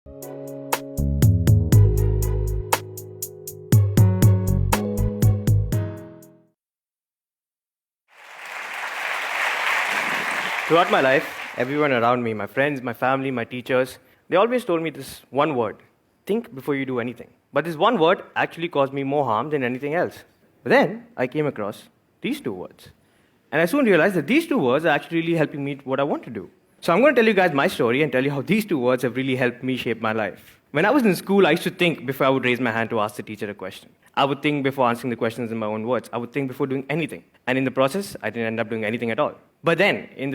Throughout my life, everyone around me, my friends, my family, my teachers, they always told me this one word: think before you do anything. But this one word actually caused me more harm than anything else. But then I came across these two words. And I soon realized that these two words are actually really helping me what I want to do. So I'm going to tell you guys my story and tell you how these two words have really helped me shape my life. When I was in school, I used to think before I would raise my hand to ask the teacher a question. I would think before answering the questions in my own words. I would think before doing anything. And in the process, I didn't end up doing anything at all. But then, in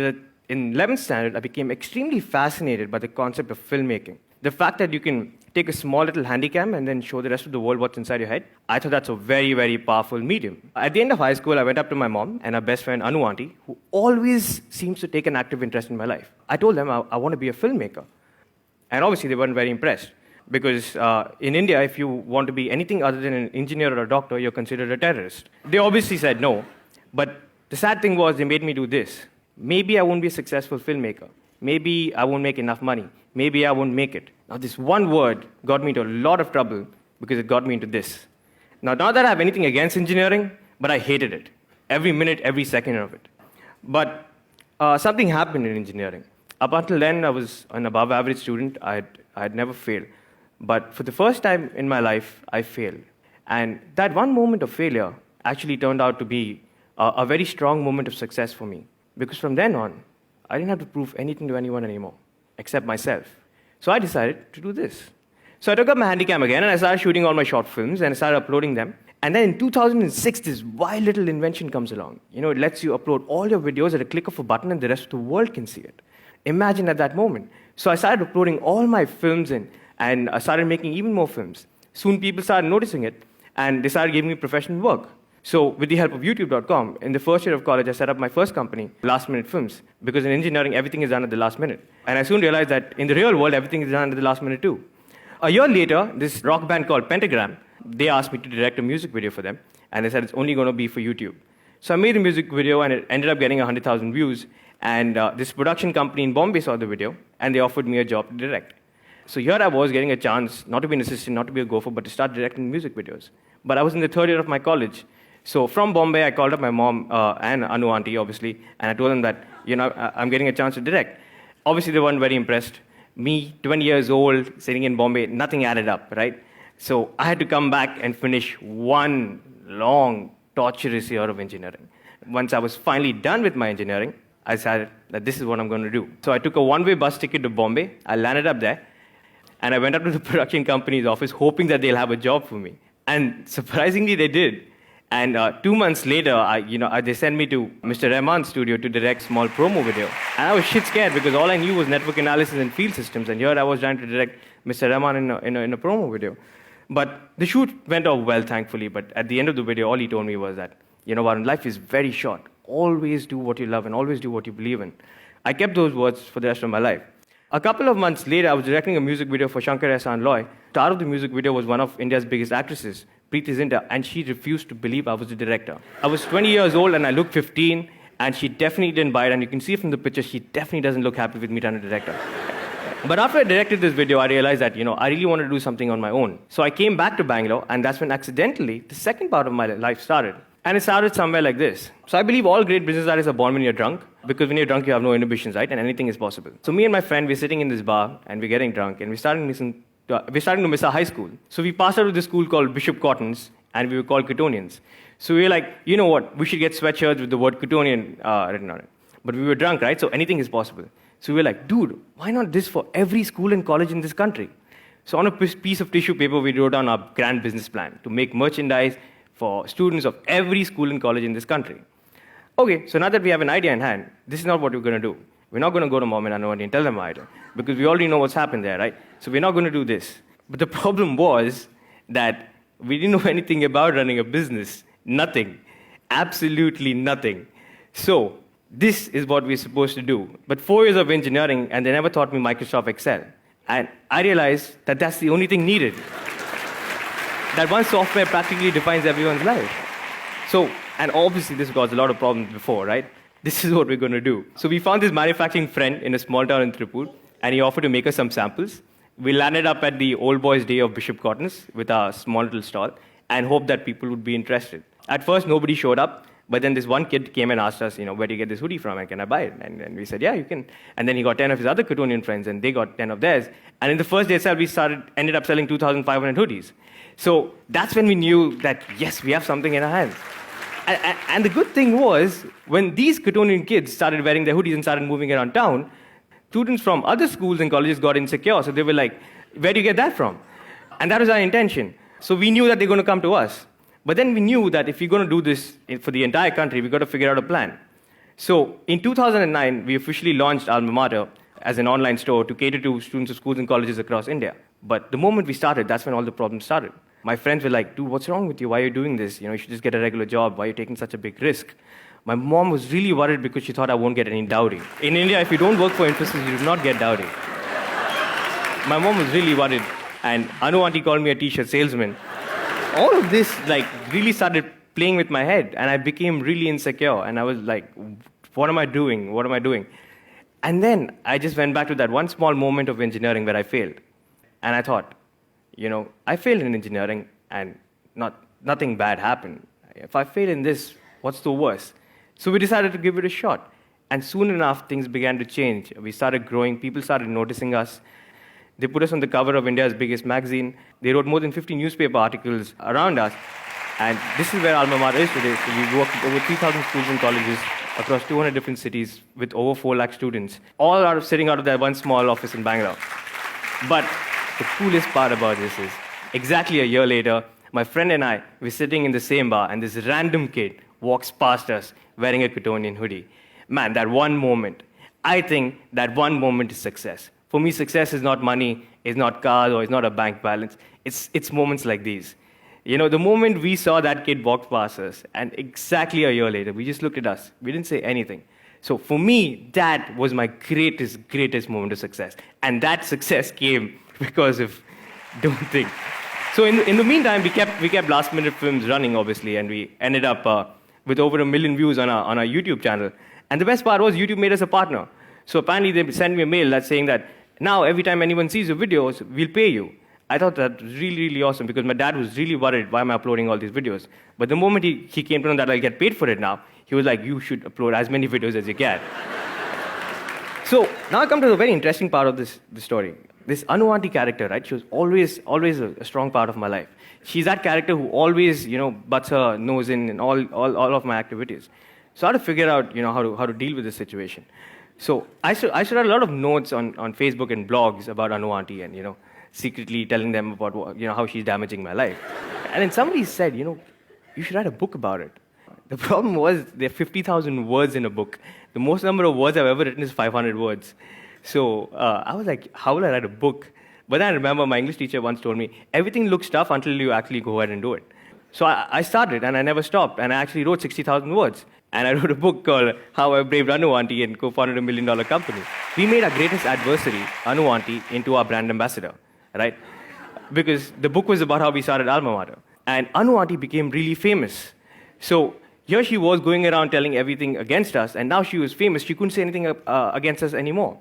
11th standard, I became extremely fascinated by the concept of filmmaking. The fact that you can take a small little handycam and then show the rest of the world what's inside your head, I thought that's a very, very powerful medium. At the end of high school, I went up to my mom and her best friend, Anu auntie, who always seems to take an active interest in my life. I told them I want to be a filmmaker. And obviously, they weren't very impressed. Because in India, if you want to be anything other than an engineer or a doctor, you're considered a terrorist. They obviously said no. But the sad thing was, they made me do this. Maybe I won't be a successful filmmaker. Maybe I won't make enough money. Maybe I won't make it. Now, this one word got me into a lot of trouble because it got me into this. Now, not that I have anything against engineering, but I hated it. Every minute, every second of it. But something happened in engineering. Up until then, I was an above-average student. I had never failed. But for the first time in my life, I failed. And that one moment of failure actually turned out to be a very strong moment of success for me. Because from then on, I didn't have to prove anything to anyone anymore, except myself. So I decided to do this. So I took up my handycam again, and I started shooting all my short films, and I started uploading them. And then in 2006, this wild little invention comes along. You know, it lets you upload all your videos at a click of a button, and the rest of the world can see it. Imagine at that moment. So I started uploading all my films in, and I started making even more films. Soon people started noticing it, and they started giving me professional work. So with the help of YouTube.com, in the first year of college, I set up my first company, Last Minute Films, because in engineering, everything is done at the last minute. And I soon realized that in the real world, everything is done at the last minute too. A year later, this rock band called Pentagram, they asked me to direct a music video for them, and they said it's only going to be for YouTube. So I made a music video, and it ended up getting 100,000 views, and this production company in Bombay saw the video, and they offered me a job to direct. So here I was getting a chance, not to be an assistant, not to be a gopher, but to start directing music videos. But I was in the third year of my college. So from Bombay, I called up my mom and Anu auntie, obviously, and I told them that, I'm getting a chance to direct. Obviously, they weren't very impressed. Me, 20 years old, sitting in Bombay, nothing added up, right? So I had to come back and finish one long, torturous year of engineering. Once I was finally done with my engineering, I decided that this is what I'm going to do. So I took a one-way bus ticket to Bombay. I landed up there, and I went up to the production company's office, hoping that they'll have a job for me. And surprisingly, they did. And 2 months later, they sent me to Mr. Rahman's studio to direct a small promo video. And I was shit scared because all I knew was network analysis and field systems. And here I was trying to direct Mr. Rahman in a promo video. But the shoot went off well, thankfully. But at the end of the video, all he told me was that, Varun, life is very short. Always do what you love and always do what you believe in. I kept those words for the rest of my life. A couple of months later, I was directing a music video for Shankar Ehsaan Loy. The star of the music video was one of India's biggest actresses, Preeti Zinta, and she refused to believe I was the director. I was 20 years old and I looked 15, and she definitely didn't buy it, and you can see from the picture, she definitely doesn't look happy with me trying to direct her. But after I directed this video, I realized that, I really wanted to do something on my own. So I came back to Bangalore, and that's when accidentally, the second part of my life started. And it started somewhere like this. So I believe all great business artists are born when you're drunk, because when you're drunk, you have no inhibitions, right? And anything is possible. So me and my friend, we're sitting in this bar, and we're getting drunk, and we're starting to miss our high school. So we passed out of this school called Bishop Cottons, and we were called Cottonians. So we were like, you know what? We should get sweatshirts with the word Cottonian written on it. But we were drunk, right? So anything is possible. So we were like, dude, why not this for every school and college in this country? So on a piece of tissue paper, we wrote down our grand business plan to make merchandise for students of every school and college in this country. Okay, so now that we have an idea in hand, this is not what we're going to do. We're not going to go to mom and Anu and tell them our idea, because we already know what's happened there, right? So we're not going to do this. But the problem was that we didn't know anything about running a business. Nothing. Absolutely nothing. So this is what we're supposed to do. But 4 years of engineering, and they never taught me Microsoft Excel. And I realized that that's the only thing needed. That one software practically defines everyone's life. So, and obviously this caused a lot of problems before, right? This is what we're going to do. So we found this manufacturing friend in a small town in Tripur, and he offered to make us some samples. We landed up at the Old Boys Day of Bishop Cotton's with our small little stall and hoped that people would be interested. At first, nobody showed up, but then this one kid came and asked us, where do you get this hoodie from and can I buy it? And we said, yeah, you can. And then he got 10 of his other Cottonian friends and they got 10 of theirs. And in the first day itself, we ended up selling 2,500 hoodies. So that's when we knew that, yes, we have something in our hands. And the good thing was, when these Cottonian kids started wearing their hoodies and started moving around town, students from other schools and colleges got insecure. So they were like, where do you get that from? And that was our intention. So we knew that they're going to come to us. But then we knew that if we're going to do this for the entire country, we've got to figure out a plan. So in 2009, we officially launched Alma Mater as an online store to cater to students of schools and colleges across India. But the moment we started, that's when all the problems started. My friends were like, dude, what's wrong with you? Why are you doing this? You should just get a regular job. Why are you taking such a big risk? My mom was really worried because she thought I won't get any dowry. In India, if you don't work for Infosys, you do not get dowry. My mom was really worried. And Anu auntie called me a t-shirt salesman. All of this really started playing with my head. And I became really insecure. And I was like, what am I doing? What am I doing? And then I just went back to that one small moment of engineering where I failed. And I thought, I failed in engineering and nothing bad happened. If I fail in this, what's the worst? So we decided to give it a shot. And soon enough, things began to change. We started growing. People started noticing us. They put us on the cover of India's biggest magazine. They wrote more than 50 newspaper articles around us. And this is where Alma Mater is today. So we work with over 3,000 schools and colleges across 200 different cities with over 4 lakh students, all sitting out of that one small office in Bangalore. But the coolest part about this is, exactly a year later, my friend and I were sitting in the same bar, and this random kid walks past us wearing a Cottonian hoodie. Man, that one moment, I think that one moment is success. For me, success is not money, it's not cars, or it's not a bank balance. It's moments like these. The moment we saw that kid walk past us, and exactly a year later, we just looked at us. We didn't say anything. So for me, that was my greatest moment of success. And that success came because of don't think. So in the meantime, we kept last-minute films running, obviously, and we ended up with over 1 million views on our YouTube channel. And the best part was YouTube made us a partner. So apparently they sent me a mail that's saying that now every time anyone sees your videos, we'll pay you. I thought that was really, really awesome because my dad was really worried, why am I uploading all these videos? But the moment he came to know that I'll get paid for it now, he was like, you should upload as many videos as you can. So now I come to the very interesting part of this story. This Anu auntie character, right? She was always a strong part of my life. She's that character who always, butts her nose in all of my activities. So I had to figure out, how to deal with this situation. So I should write a lot of notes on Facebook and blogs about Anu auntie and, secretly telling them about, how she's damaging my life. And then somebody said, you should write a book about it. The problem was there are 50,000 words in a book. The most number of words I've ever written is 500 words. So I was like, how will I write a book? But then I remember my English teacher once told me, everything looks tough until you actually go ahead and do it. So I started, and I never stopped, and I actually wrote 60,000 words. And I wrote a book called How I Braved Anu Auntie and co-founded $1 million company. We made our greatest adversary, Anu Auntie, into our brand ambassador, right? Because the book was about how we started Alma Mater. And Anu Auntie became really famous. So here she was going around telling everything against us, and now she was famous. She couldn't say anything against us anymore.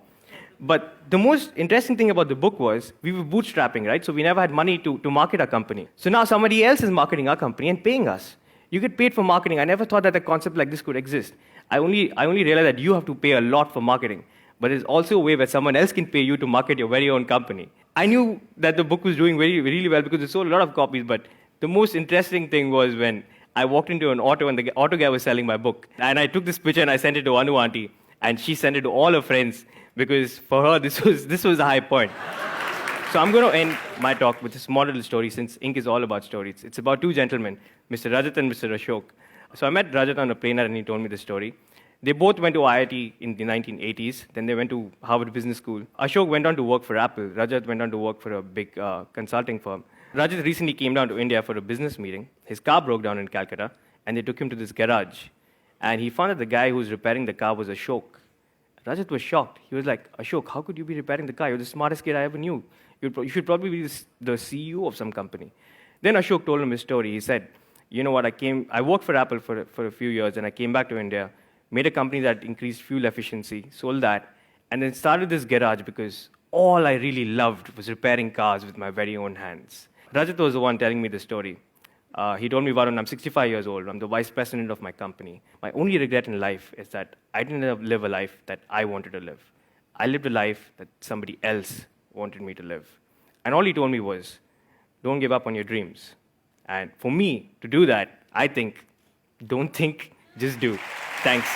But the most interesting thing about the book was we were bootstrapping, right? So we never had money to market our company. So now somebody else is marketing our company and paying us. You get paid for marketing. I never thought that a concept like this could exist. I only realized that you have to pay a lot for marketing. But there's also a way where someone else can pay you to market your very own company. I knew that the book was doing really well because it sold a lot of copies. But the most interesting thing was when I walked into an auto and the auto guy was selling my book. And I took this picture and I sent it to Anu auntie. And she sent it to all her friends because for her, this was the high point. So I'm going to end my talk with a small little story since Ink is all about stories. It's about two gentlemen, Mr. Rajat and Mr. Ashok. So I met Rajat on a plane and he told me the story. They both went to IIT in the 1980s. Then they went to Harvard Business School. Ashok went on to work for Apple. Rajat went on to work for a big consulting firm. Rajat recently came down to India for a business meeting. His car broke down in Calcutta, and they took him to this garage. And he found that the guy who was repairing the car was Ashok. Rajat was shocked. He was like, Ashok, how could you be repairing the car? You're the smartest kid I ever knew. You should probably be the CEO of some company. Then Ashok told him his story. He said, you know what, I worked for Apple for a few years, and I came back to India, made a company that increased fuel efficiency, sold that, and then started this garage because all I really loved was repairing cars with my very own hands. Rajat was the one telling me the story. He told me, Varun, I'm 65 years old. I'm the vice president of my company. My only regret in life is that I didn't live a life that I wanted to live. I lived a life that somebody else wanted me to live. And all he told me was, don't give up on your dreams. And for me to do that, I think, don't think, just do. Thanks.